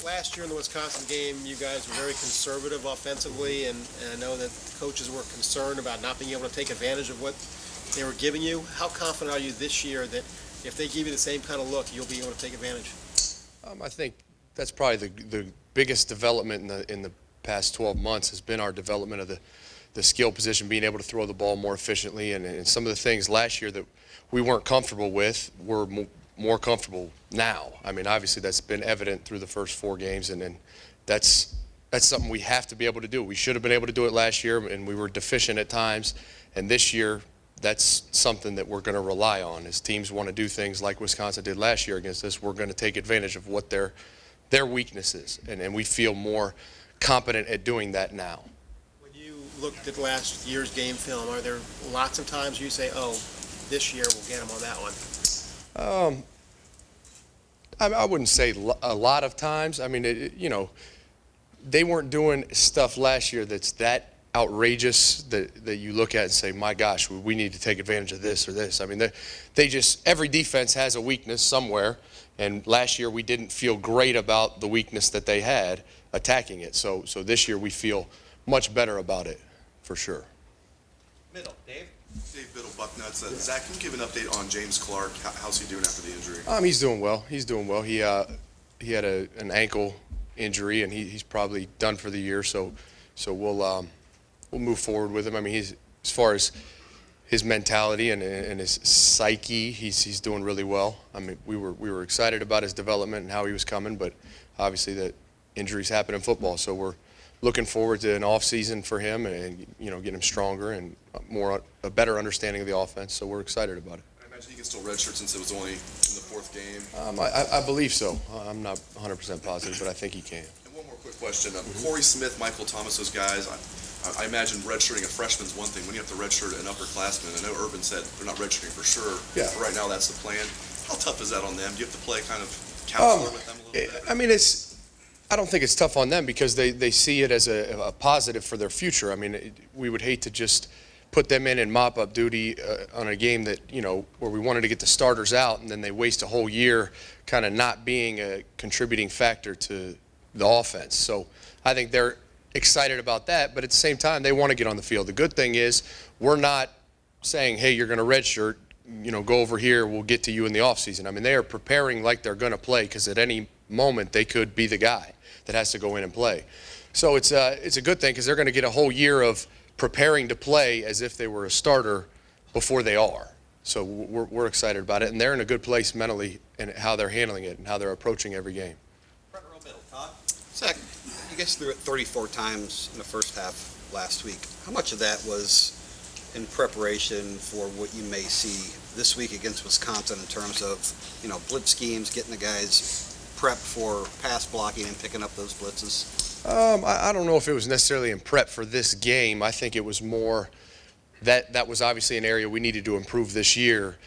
Last year in the Wisconsin game, you guys were very conservative offensively, and I know that coaches were concerned about not being able to take advantage of what they were giving you. How confident are you this year that if they give you the same kind of look, you'll be able to take advantage? I think that's probably the biggest development in the past 12 months has been our development of the skill position, being able to throw the ball more efficiently, and some of the things last year that we weren't comfortable with, we're more comfortable now. I mean, obviously that's been evident through the first 4 games, and that's something we have to be able to do. We should have been able to do it last year, and we were deficient at times, and this year that's something that we're going to rely on. As teams want to do things like Wisconsin did last year against us, we're going to take advantage of what their weakness is, and we feel more competent at doing that now. When you looked at last year's game film, are there lots of times you say, oh, this year we'll get them on that one? I wouldn't say a lot of times. I mean, you know, they weren't doing stuff last year that's that outrageous that you look at and say, my gosh, we need to take advantage of this or this. I mean, they just, every defense has a weakness somewhere, and last year we didn't feel great about the weakness that they had attacking it. So this year we feel much better about it, for sure. Middle, Dave. Dave Biddle, Bucknuts. Zach, can you give an update on James Clark? How's he doing after the injury? He's doing well. He's doing well. He had an ankle injury, and he's probably done for the year. So we'll move forward with him. I mean, as far as his mentality and his psyche, he's doing really well. I mean, we were excited about his development and how he was coming, but obviously that injuries happen in football. So we're looking forward to an off season for him, and you know, getting him stronger and a better understanding of the offense. So we're excited about it. I imagine he can still redshirt since it was only in the 4th game. I believe so. I'm not 100% positive, but I think he can. And one more quick question: Corey Smith, Michael Thomas, those guys. I imagine redshirting a freshman's one thing. When you have to redshirt an upperclassman, I know Urban said they're not redshirting for sure. Yeah. But right now, that's the plan. How tough is that on them? Do you have to play kind of counselor with them a little bit? I mean, I don't think it's tough on them because they see it as a positive for their future. I mean, we would hate to just put them in mop-up duty on a game that, you know, where we wanted to get the starters out, and then they waste a whole year kind of not being a contributing factor to the offense. So I think they're excited about that, but at the same time, they want to get on the field. The good thing is we're not saying, hey, you're going to redshirt, you know, go over here, we'll get to you in the offseason. I mean, they are preparing like they're going to play, because at any moment they could be the guy that has to go in and play. So it's a good thing, because they're going to get a whole year of preparing to play as if they were a starter before they are. So we're excited about it, and they're in a good place mentally in how they're handling it and how they're approaching every game. Front row, middle. Todd. Zach, you guys threw it 34 times in the first half last week. How much of that was in preparation for what you may see this week against Wisconsin in terms of, you know, blitz schemes, getting the guys prep for pass blocking and picking up those blitzes? I don't know if it was necessarily in prep for this game. I think it was more that was obviously an area we needed to improve this year.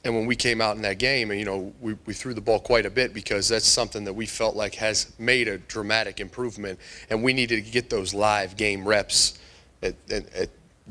And when we came out in that game, and you know, we threw the ball quite a bit, because that's something that we felt like has made a dramatic improvement, and we needed to get those live game reps at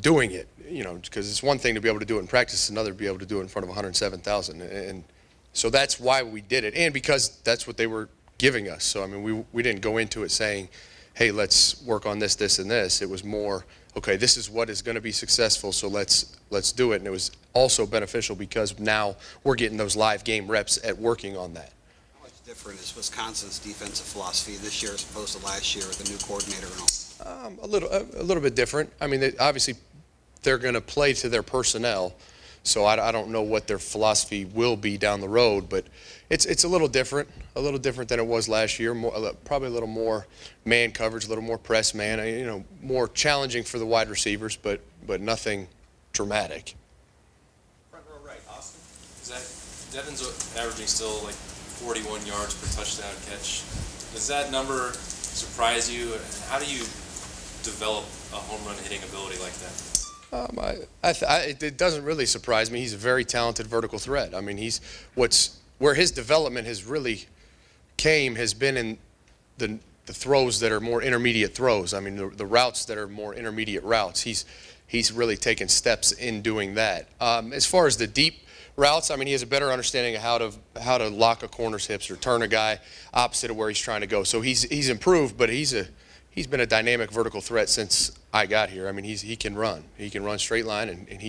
doing it. You know, because it's one thing to be able to do it in practice, it's another to be able to do it in front of 107,000. And so that's why we did it, and because that's what they were giving us. So I mean, we didn't go into it saying, hey, let's work on this, this, and this. It was more, okay, this is what is going to be successful, so let's do it. And it was also beneficial because now we're getting those live game reps at working on that. How much different is Wisconsin's defensive philosophy this year as opposed to last year with the new coordinator and all? A little bit different. I mean, obviously they're going to play to their personnel, so I don't know what their philosophy will be down the road, but it's a little different than it was last year. Probably a little more man coverage, a little more press man. You know, more challenging for the wide receivers, but nothing dramatic. Front row, right. Austin. Devin's averaging still like 41 yards per touchdown catch. Does that number surprise you? How do you develop a home run hitting ability like that? It doesn't really surprise me. He's a very talented vertical threat. I mean, where his development has really has been in the throws that are more intermediate throws. I mean, the routes that are more intermediate routes. He's really taken steps in doing that. As far as the deep routes. I mean, he has a better understanding of how to lock a corner's hips or turn a guy opposite of where he's trying to go. So he's improved, but he's been a dynamic vertical threat since I got here. I mean, he can run. He can run straight line, and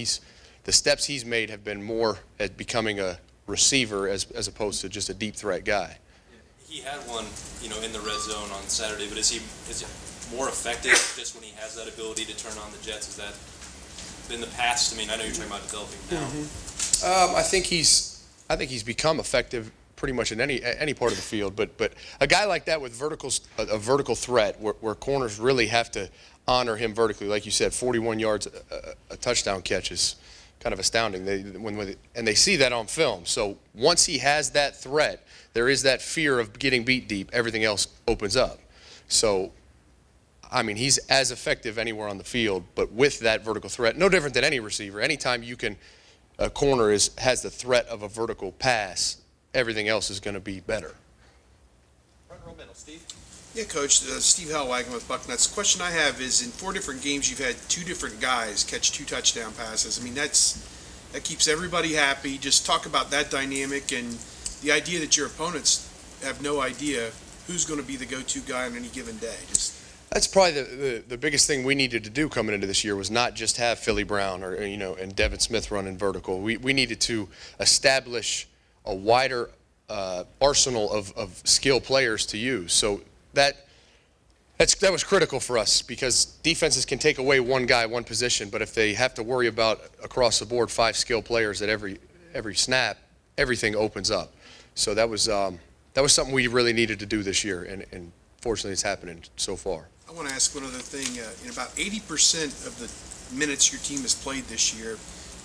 the steps he's made have been more at becoming a receiver as opposed to just a deep threat guy. He had one, in the red zone on Saturday, but is he more effective just when he has that ability to turn on the jets? Is that in the past? I mean, I know you're talking about developing now. I think he's become effective pretty much in any part of the field. But a guy like that with a vertical threat, where corners really have to honor him vertically, like you said, 41 yards, a touchdown catch is kind of astounding. And they see that on film. So once he has that threat, there is that fear of getting beat deep. Everything else opens up. So, I mean, he's as effective anywhere on the field, but with that vertical threat, no different than any receiver. Anytime a corner has the threat of a vertical pass, everything else is going to be better. Front row middle, Steve. Yeah, Coach. Steve Hellwagon with Bucknuts. The question I have is, in 4 different games, you've had 2 different guys catch 2 touchdown passes. I mean, that keeps everybody happy. Just talk about that dynamic and the idea that your opponents have no idea who's going to be the go-to guy on any given day. That's probably the biggest thing we needed to do coming into this year was not just have Philly Brown and Devin Smith running vertical. We needed to establish a wider arsenal of skill players to use. So that was critical for us, because defenses can take away one guy, one position, but if they have to worry about across the board 5 skill players at every snap, everything opens up. So that was something we really needed to do this year, and fortunately it's happening so far. I want to ask one other thing. In about 80% of the minutes your team has played this year,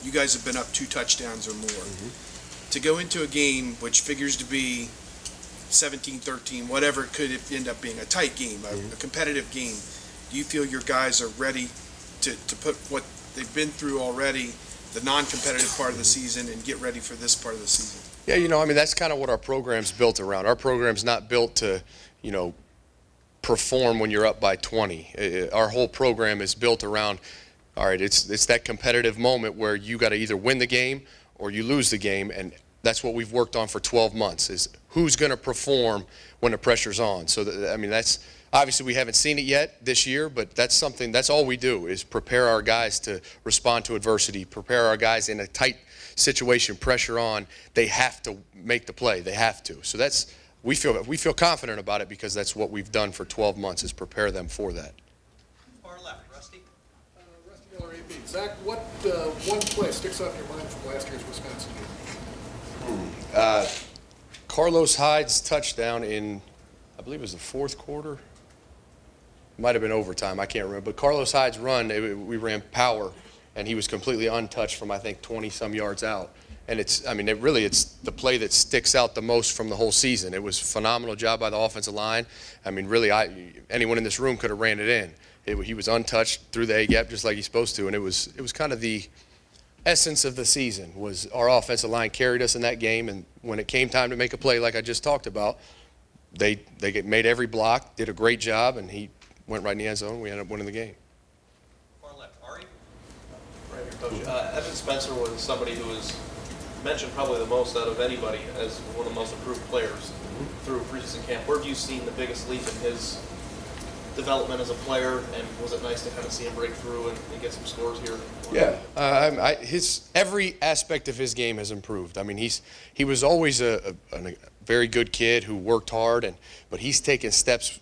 you guys have been up 2 touchdowns or more. To go into a game which figures to be 17-13, whatever it could end up being, a tight game, a competitive game, do you feel your guys are ready to put what they've been through already, the non-competitive part of the season, and get ready for this part of the season? Yeah, I mean, that's kind of what our program's built around. Our program's not built to, perform when you're up by 20. Our whole program is built around, all right, it's that competitive moment where you got to either win the game or you lose the game, and that's what we've worked on for 12 months, is who's going to perform when the pressure's on. So, that's obviously we haven't seen it yet this year, but that's all we do is prepare our guys to respond to adversity, prepare our guys in a tight situation, pressure on. They have to make the play. They have to. So we feel confident about it, because that's what we've done for 12 months, is prepare them for that. Far left, Rusty. Rusty Miller, AP. Zach, what one play sticks out in your mind from last year's Wisconsin game? Carlos Hyde's touchdown in, I believe it was the 4th quarter. It might have been overtime. I can't remember. But Carlos Hyde's run, we ran power, and he was completely untouched from, I think, 20-some yards out. And it's the play that sticks out the most from the whole season. It was a phenomenal job by the offensive line. I mean, really, anyone in this room could have ran it in. He was untouched through the A-gap just like he's supposed to, and it was kind of the essence of the season. Was our offensive line carried us in that game, and when it came time to make a play like I just talked about, they made every block, did a great job, and he went right in the end zone. We ended up winning the game. Far left, Ari. Right here, Coach. Evan Spencer was somebody who was mentioned probably the most out of anybody as one of the most improved players through preseason camp. Where have you seen the biggest leap in his development as a player, and was it nice to kind of see him break through and get some scores here? Yeah, every aspect of his game has improved. I mean, he was always a very good kid who worked hard, but he's taken steps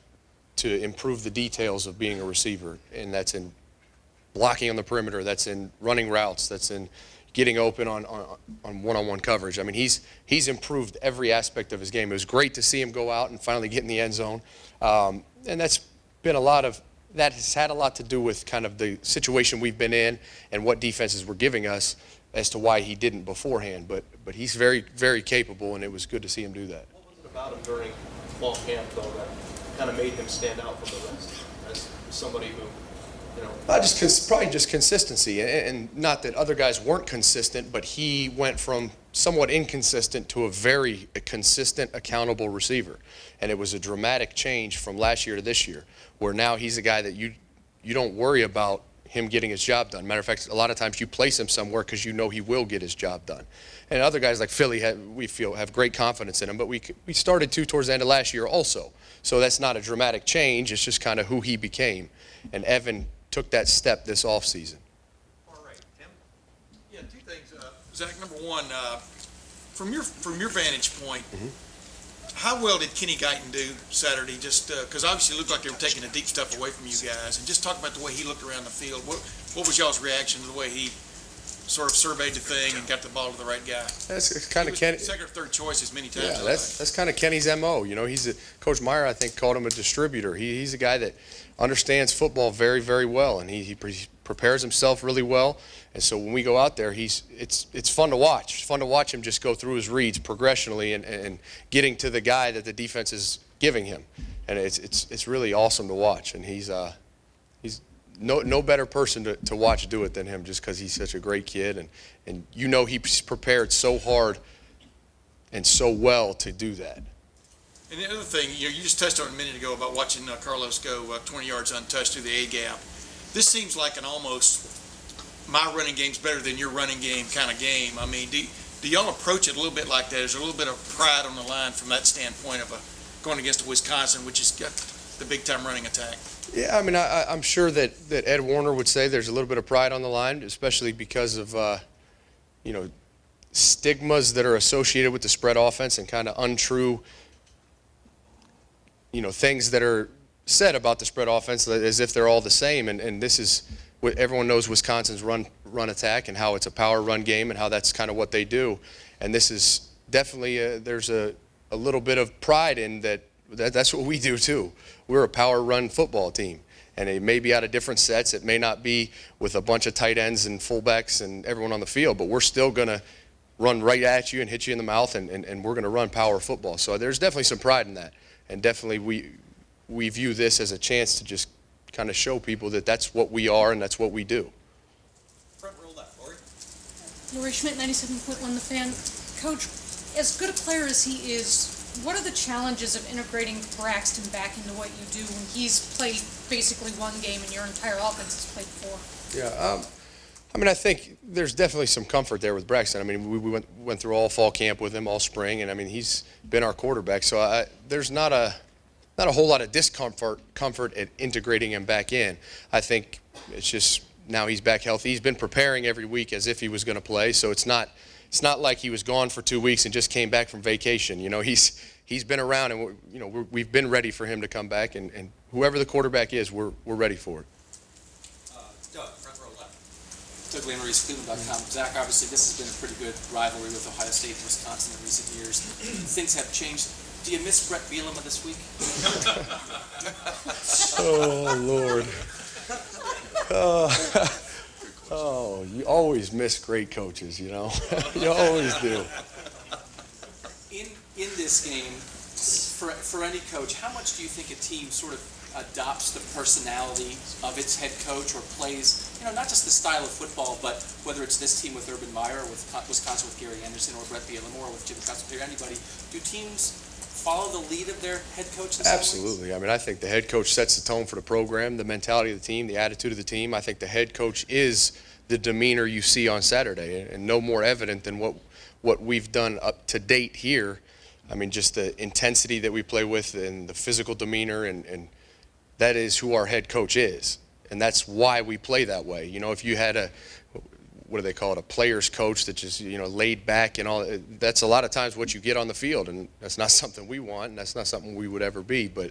to improve the details of being a receiver, and that's in blocking on the perimeter, that's in running routes, that's in getting open on one-on-one coverage. I mean, he's improved every aspect of his game. It was great to see him go out and finally get in the end zone, and that has had a lot to do with kind of the situation we've been in and what defenses were giving us as to why he didn't beforehand. But he's very, very capable, and it was good to see him do that. What was it about him during fall camp, though, that kind of made him stand out from the rest as somebody who, probably just consistency, and not that other guys weren't consistent, but he went from somewhat inconsistent to a very consistent, accountable receiver, and it was a dramatic change from last year to this year, where now he's a guy that you don't worry about him getting his job done. Matter of fact, a lot of times you place him somewhere because you know he will get his job done. And other guys like Philly, we feel have great confidence in him, but we started to towards the end of last year also. So that's not a dramatic change. It's just kind of who he became. And Evan took that step this offseason. Far right, Tim? Yeah, two things. Zach, number one, from your vantage point, how well did Kenny Guyton do Saturday? Just because obviously it looked like they were taking the deep stuff away from you guys, and just talk about the way he looked around the field. What was y'all's reaction to the way he sort of surveyed the thing and got the ball to the right guy? That's kind of He Kenny. was second or third choices many times. Yeah, that's kind of Kenny's MO. You know, Coach Meyer, I think, called him a distributor. He's a guy that understands football very, very well, and he prepares himself really well. And so when we go out there, it's fun to watch. It's fun to watch him just go through his reads progressionally and getting to the guy that the defense is giving him. And it's really awesome to watch. And he's no better person to watch do it than him, just because he's such a great kid. And you know he's prepared so hard and so well to do that. And the other thing, you just touched on a minute ago about watching Carlos go 20 yards untouched through the A gap. This seems like an almost my running game's better than your running game kind of game. I mean, do y'all approach it a little bit like that? Is there a little bit of pride on the line from that standpoint of going against Wisconsin, which has got the big-time running attack? Yeah, I mean, I'm sure that Ed Warner would say there's a little bit of pride on the line, especially because of, stigmas that are associated with the spread offense and kind of untrue, things that are said about the spread offense as if they're all the same. And this is what everyone knows, Wisconsin's run attack and how it's a power run game and how that's kind of what they do. And this is definitely, there's a little bit of pride in that's what we do too. We're a power run football team. And it may be out of different sets. It may not be with a bunch of tight ends and fullbacks and everyone on the field, but we're still going to run right at you and hit you in the mouth, and we're going to run power football. So there's definitely some pride in that. And definitely we view this as a chance to just kind of show people that that's what we are and that's what we do. Front row left, Lori? Lori Schmidt, 97.1 The Fan. Coach, as good a player as he is, what are the challenges of integrating Braxton back into what you do when he's played basically one game and your entire offense has played four? Yeah, I mean, I think there's definitely some comfort there with Braxton. I mean, we went through all fall camp with him, all spring, and I mean, he's been our quarterback. So there's not a whole lot of comfort at integrating him back in. I think it's just now he's back healthy. He's been preparing every week as if he was going to play. So it's not like he was gone for 2 weeks and just came back from vacation. He's been around, and we've been ready for him to come back. And whoever the quarterback is, we're ready for it. Doug, front row left. Doug Lamorese, Cleveland.com. Zach, obviously this has been a pretty good rivalry with Ohio State and Wisconsin in recent years. Things have changed. Do you miss Bret Bielema this week? Oh, Lord. You always miss great coaches, You always do. In this game, for any coach, how much do you think a team sort of adopts the personality of its head coach or plays, not just the style of football, but whether it's this team with Urban Meyer or with Wisconsin with Gary Anderson or Bret Bielema or with Jim Cutler, anybody, do teams follow the lead of their head coach in some ways? Absolutely. I mean, I think the head coach sets the tone for the program, the mentality of the team, the attitude of the team. I think the head coach is the demeanor you see on Saturday, and no more evident than what we've done up to date here. I mean, just the intensity that we play with and the physical demeanor, and that is who our head coach is. And that's why we play that way. If you had what do they call it, a player's coach that just, laid back and all, that's a lot of times what you get on the field, and that's not something we want, and that's not something we would ever be. But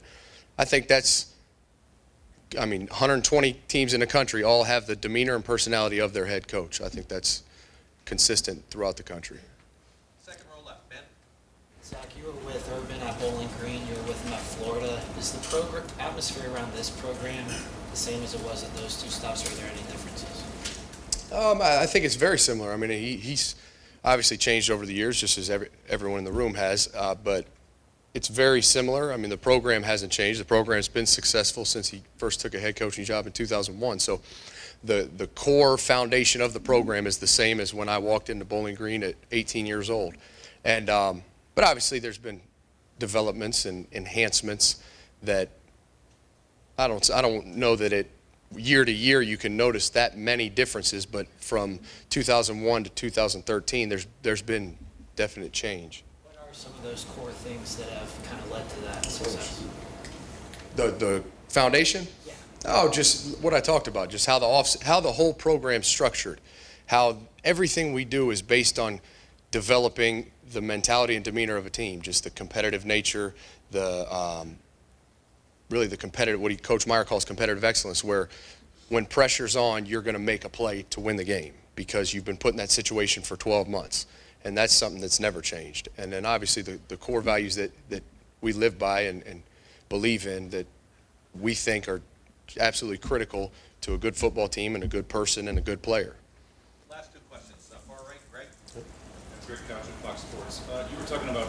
I think 120 teams in the country all have the demeanor and personality of their head coach. I think that's consistent throughout the country. Second row left, Ben? Zach, you were with Urban at Bowling Green, you were with him at Florida. Is the atmosphere around this program the same as it was at those two stops, or are there any differences? I think it's very similar. I mean, he's obviously changed over the years, just as everyone in the room has, but it's very similar. I mean, the program hasn't changed. The program's been successful since he first took a head coaching job in 2001. So the core foundation of the program is the same as when I walked into Bowling Green at 18 years old. And but obviously there's been developments and enhancements that I don't know that it year to year you can notice that many differences, but from 2001 to 2013, there's been definite change. What are some of those core things that have kind of led to that success? The foundation? Yeah. Oh, just what I talked about, just how the whole program's structured, how everything we do is based on developing the mentality and demeanor of a team, just the competitive nature, really the competitive, what Coach Meyer calls competitive excellence, where when pressure's on, you're going to make a play to win the game because you've been put in that situation for 12 months. And that's something that's never changed. And then obviously the core values that we live by and believe in that we think are absolutely critical to a good football team and a good person and a good player. Last two questions. Far right, Greg. Greg Couch at Fox Sports. You were talking about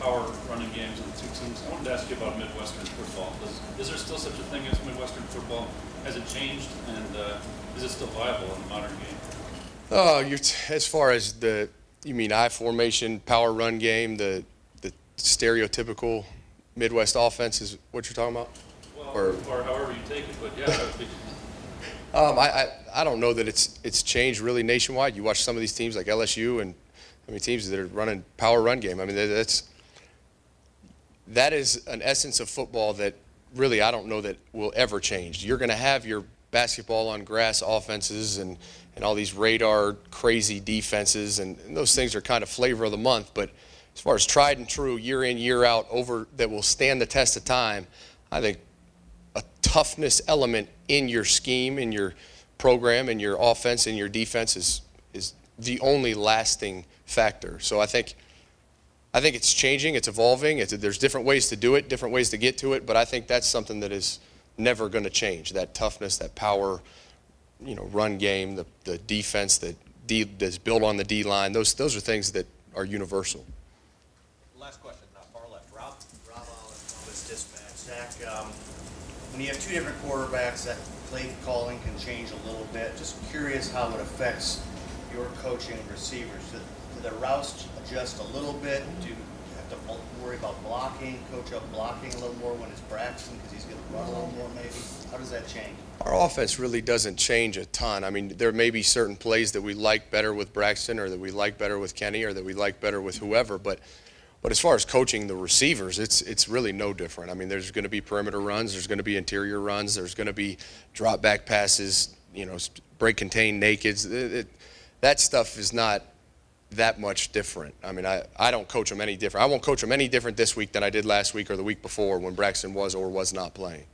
power running games of the two teams. I wanted to ask you about Midwestern football. Is there still such a thing as Midwestern football? Has it changed, and is it still viable in the modern game? As far as you mean I formation, power run game, the stereotypical Midwest offense is what you're talking about? Well, or however you take it, but yeah, that would be. I don't know that it's changed really nationwide. You watch some of these teams like LSU and teams that are running power run game. I mean, that is an essence of football that really I don't know that will ever change. You're going to have your basketball on grass offenses and all these radar crazy defenses, and those things are kind of flavor of the month. But as far as tried and true, year in, year out, that will stand the test of time, I think a toughness element in your scheme, in your program, in your offense, in your defense is the only lasting factor. So I think it's changing, it's evolving. There's different ways to do it, different ways to get to it, but I think that's something that is never going to change. That toughness, that power, run game, the defense that's built on the D line. Those are things that are universal. Last question. Far left, Rob. Rob Allis Dispatch. Zach, when you have two different quarterbacks, that play calling can change a little bit. Just curious how it affects your coaching of receivers. Do the routes adjust a little bit? Do you have to worry about blocking, coach up blocking a little more when it's Braxton because he's going to run a little more maybe? How does that change? Our offense really doesn't change a ton. I mean, there may be certain plays that we like better with Braxton or that we like better with Kenny or that we like better with whoever, but as far as coaching the receivers, it's really no different. I mean, there's going to be perimeter runs, there's going to be interior runs, there's going to be drop back passes, break contain nakeds. That stuff is not that much different. I mean, I don't coach them any different. I won't coach them any different this week than I did last week or the week before when Braxton was or was not playing.